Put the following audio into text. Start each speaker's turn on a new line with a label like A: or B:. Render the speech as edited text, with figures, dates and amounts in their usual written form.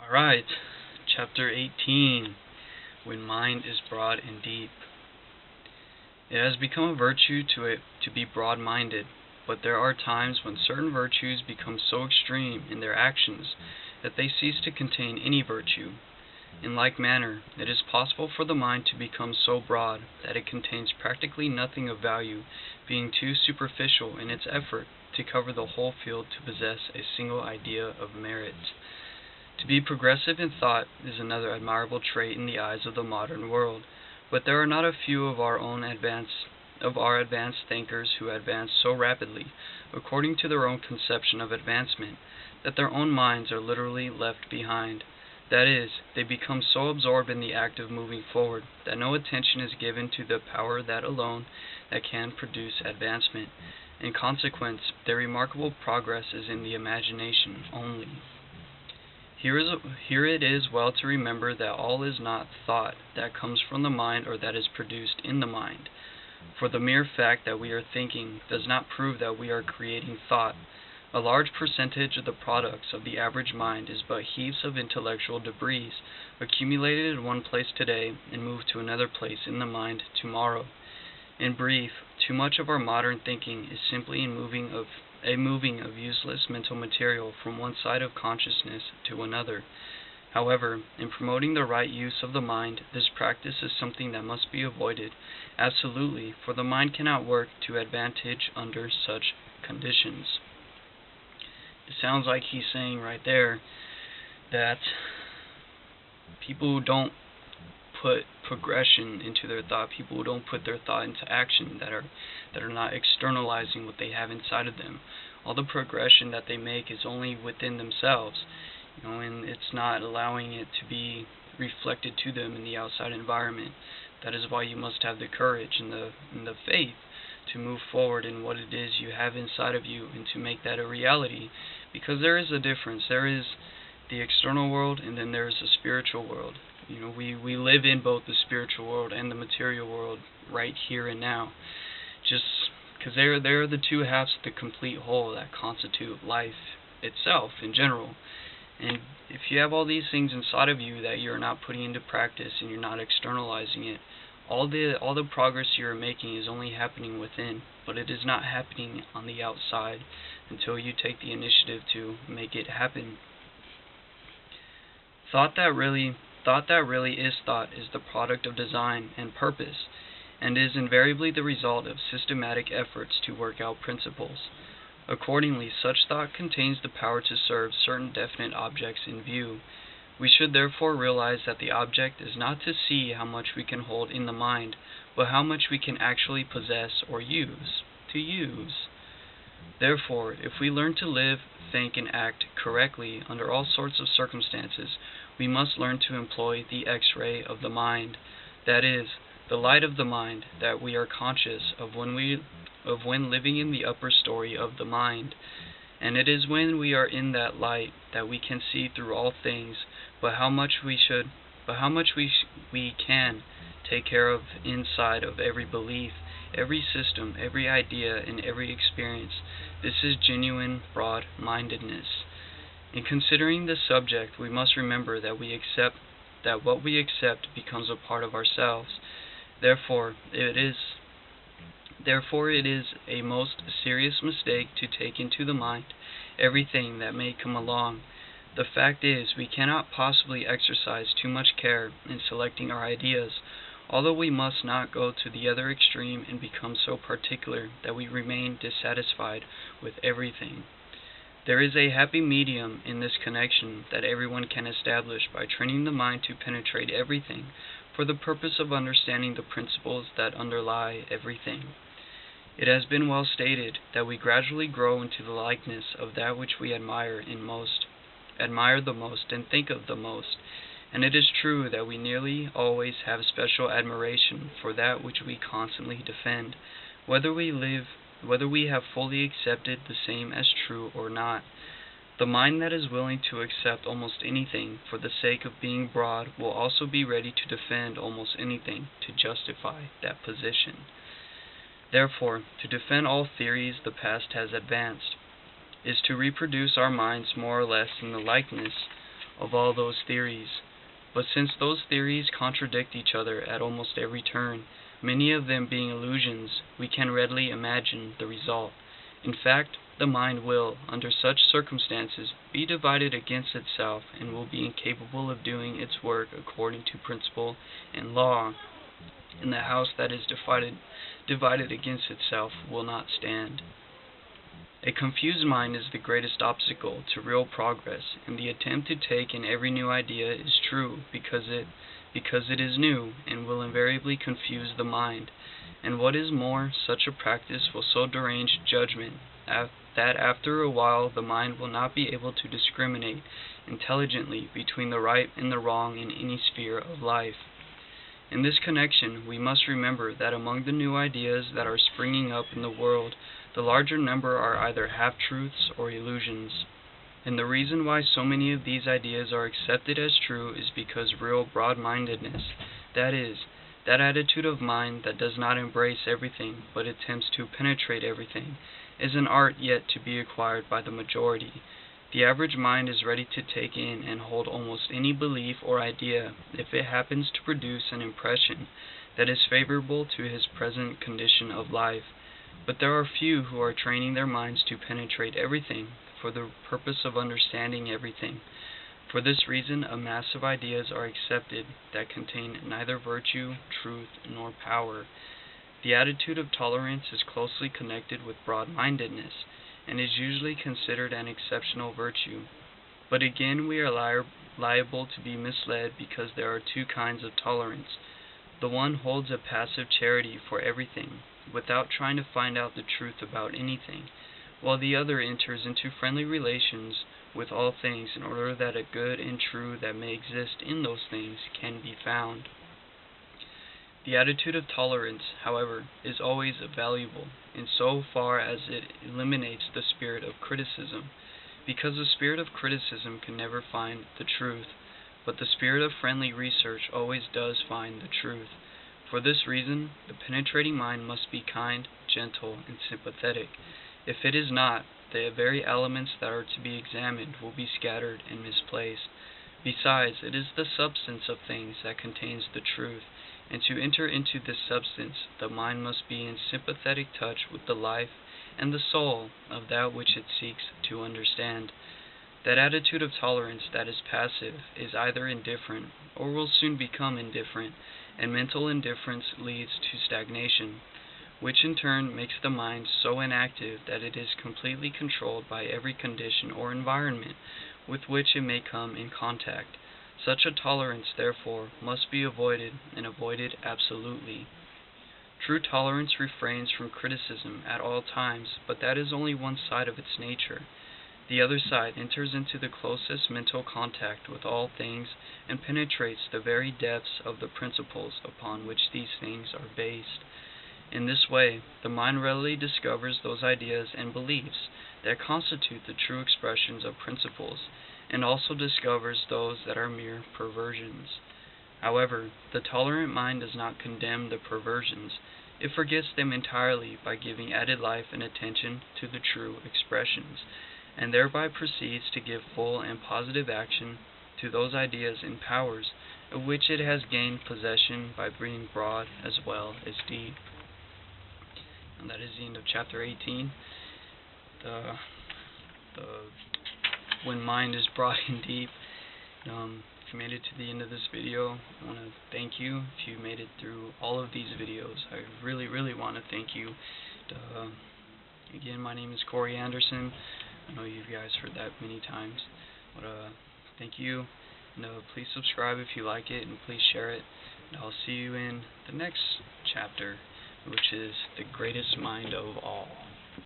A: Alright, Chapter 18, When Mind is Broad and Deep. It has become a virtue to be broad-minded, but there are times when certain virtues become so extreme in their actions that they cease to contain any virtue. In like manner, it is possible for the mind to become so broad that it contains practically nothing of value, being too superficial in its effort to cover the whole field to possess a single idea of merit. To be progressive in thought is another admirable trait in the eyes of the modern world, but there are not a few of our advanced thinkers who advance so rapidly, according to their own conception of advancement, that their own minds are literally left behind. That is, they become so absorbed in the act of moving forward that no attention is given to the power that alone that can produce advancement. In consequence, their remarkable progress is in the imagination only. Here it is well to remember that all is not thought that comes from the mind or that is produced in the mind. For the mere fact that we are thinking does not prove that we are creating thought. A large percentage of the products of the average mind is but heaps of intellectual debris, accumulated in one place today and moved to another place in the mind tomorrow. In brief, too much of our modern thinking is simply a moving of useless mental material from one side of consciousness to another. However, in promoting the right use of the mind, this practice is something that must be avoided absolutely, for the mind cannot work to advantage under such conditions. It sounds like he's saying right there that people who don't put progression into their thought, people who don't put their thought into action, that are not externalizing what they have inside of them, all the progression that they make is only within themselves, and it's not allowing it to be reflected to them in the outside environment. That is why you must have the courage and the faith to move forward in what it is you have inside of you and to make that a reality, because there is a difference. There is the external world and then there is the spiritual world. We live in both the spiritual world and the material world right here and now, just because they're the two halves of the complete whole that constitute life itself in general. And if you have all these things inside of you that you're not putting into practice and you're not externalizing it, all the progress you're making is only happening within, but it is not happening on the outside until you take the initiative to make it happen. Thought that really is thought is the product of design and purpose, and is invariably the result of systematic efforts to work out principles. Accordingly, such thought contains the power to serve certain definite objects in view. We should therefore realize that the object is not to see how much we can hold in the mind, but how much we can actually possess or use. Therefore, if we learn to live, think, and act correctly under all sorts of circumstances, we must learn to employ the X-ray of the mind, that is, the light of the mind that we are conscious of when living in the upper story of the mind. And it is when we are in that light that we can see through all things, but how much we can take care of inside of every belief, every system, every idea, and every experience. This is genuine broad-mindedness. In considering this subject, we must remember that what we accept becomes a part of ourselves. Therefore, it is a most serious mistake to take into the mind everything that may come along. The fact is, we cannot possibly exercise too much care in selecting our ideas, although we must not go to the other extreme and become so particular that we remain dissatisfied with everything. There is a happy medium in this connection that everyone can establish by training the mind to penetrate everything for the purpose of understanding the principles that underlie everything. It has been well stated that we gradually grow into the likeness of that which we admire the most and think of the most, and it is true that we nearly always have special admiration for that which we constantly defend, whether we have fully accepted the same as true or not. The mind that is willing to accept almost anything for the sake of being broad will also be ready to defend almost anything to justify that position. Therefore, to defend all theories the past has advanced is to reproduce our minds more or less in the likeness of all those theories. But since those theories contradict each other at almost every turn, many of them being illusions, we can readily imagine the result. In fact, the mind will, under such circumstances, be divided against itself and will be incapable of doing its work according to principle and law, and the house that is divided against itself will not stand. A confused mind is the greatest obstacle to real progress, and the attempt to take in every new idea is true because it is new, and will invariably confuse the mind. And what is more, such a practice will so derange judgment that after a while the mind will not be able to discriminate intelligently between the right and the wrong in any sphere of life. In this connection, we must remember that among the new ideas that are springing up in the world, the larger number are either half-truths or illusions. And the reason why so many of these ideas are accepted as true is because real broad-mindedness, that is, that attitude of mind that does not embrace everything but attempts to penetrate everything, is an art yet to be acquired by the majority. The average mind is ready to take in and hold almost any belief or idea if it happens to produce an impression that is favorable to his present condition of life. But there are few who are training their minds to penetrate everything for the purpose of understanding everything. For this reason, a mass of ideas are accepted that contain neither virtue, truth, nor power. The attitude of tolerance is closely connected with broad-mindedness, and is usually considered an exceptional virtue. But again, we are liable to be misled because there are two kinds of tolerance. The one holds a passive charity for everything, without trying to find out the truth about anything, while the other enters into friendly relations with all things in order that a good and true that may exist in those things can be found. The attitude of tolerance, however, is always valuable, in so far as it eliminates the spirit of criticism, because the spirit of criticism can never find the truth, but the spirit of friendly research always does find the truth. For this reason, the penetrating mind must be kind, gentle, and sympathetic. If it is not, the very elements that are to be examined will be scattered and misplaced. Besides, it is the substance of things that contains the truth, and to enter into this substance, the mind must be in sympathetic touch with the life and the soul of that which it seeks to understand. That attitude of tolerance that is passive is either indifferent, or will soon become indifferent, and mental indifference leads to stagnation, which in turn makes the mind so inactive that it is completely controlled by every condition or environment with which it may come in contact. Such a tolerance, therefore, must be avoided, and avoided absolutely. True tolerance refrains from criticism at all times, but that is only one side of its nature. The other side enters into the closest mental contact with all things and penetrates the very depths of the principles upon which these things are based. In this way, the mind readily discovers those ideas and beliefs that constitute the true expressions of principles, and also discovers those that are mere perversions. However, the tolerant mind does not condemn the perversions. It forgets them entirely by giving added life and attention to the true expressions, and thereby proceeds to give full and positive action to those ideas and powers of which it has gained possession by being broad as well as deep. And that is the end of chapter 18. When mind is broad and deep. If you made it to the end of this video, I want to thank you. If you made it through all of these videos, I really, really want to thank you. Again, my name is Corey Anderson. I know you guys heard that many times, but thank you. And please subscribe if you like it, and please share it. And I'll see you in the next chapter, which is the greatest mind of all.